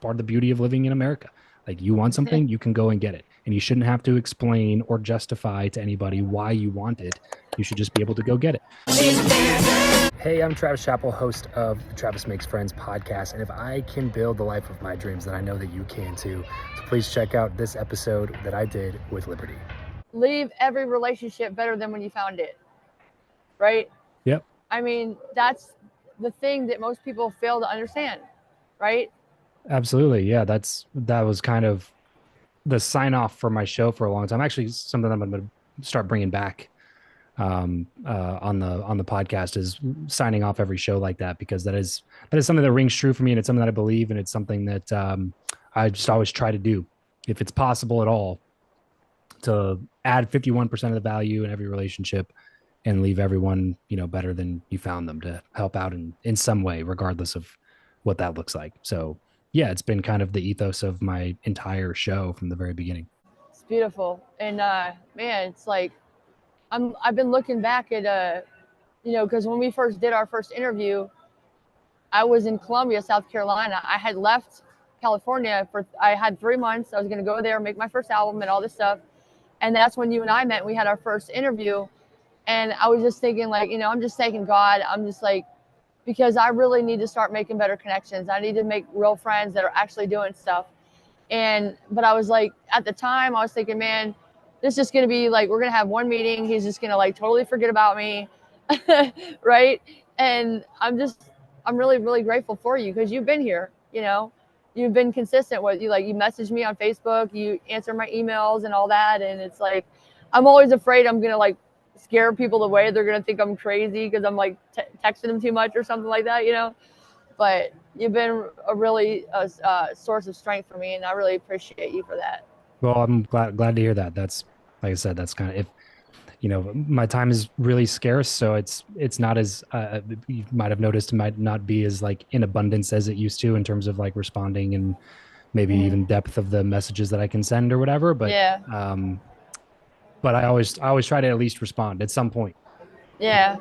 part of the beauty of living in America. Like, you want something, you can go and get it. And you shouldn't have to explain or justify to anybody why you want it. You should just be able to go get it. Hey, I'm Travis Chappell, host of the Travis Makes Friends podcast. And if I can build the life of my dreams, then I know that you can too. So please check out this episode that I did with Liberty. Leave every relationship better than when you found it. Right? Yep. I mean, that's the thing that most people fail to understand. Right? Absolutely. Yeah, that was kind of the sign off for my show for a long time. Actually, something I'm going to start bringing back on the podcast is signing off every show like that, because that is something that rings true for me, and it's something that I believe, and it's something that I just always try to do, if it's possible at all, to add 51% of the value in every relationship and leave everyone, better than you found them, to help out in some way, regardless of what that looks like. So yeah, it's been kind of the ethos of my entire show from the very beginning. It's beautiful. And man, it's like I've been looking back at because when we first did our first interview, I was in Columbia, South Carolina. I had left California I had 3 months. I was going to go there, make my first album and all this stuff. And that's when you and I met. We had our first interview. And I was just thinking, like, I'm just thanking God. I'm just like, because I really need to start making better connections. I need to make real friends that are actually doing stuff. But I was like, at the time, I was thinking, man, this is just going to be like, we're going to have one meeting. He's just going to like totally forget about me. Right. And I'm really, really grateful for you, because you've been here, you've been consistent with you message me on Facebook, you answer my emails and all that. And it's like, I'm always afraid I'm going to like scare people away. They're going to think I'm crazy because I'm like texting them too much or something like that, but you've been a really source of strength for me, and I really appreciate you for that. Well, I'm glad to hear that. That's, like I said, that's kind of, if my time is really scarce, so it's not as you might have noticed, it might not be as like in abundance as it used to, in terms of like responding and maybe even depth of the messages that I can send or whatever. But yeah, but I always try to at least respond at some point. Yeah.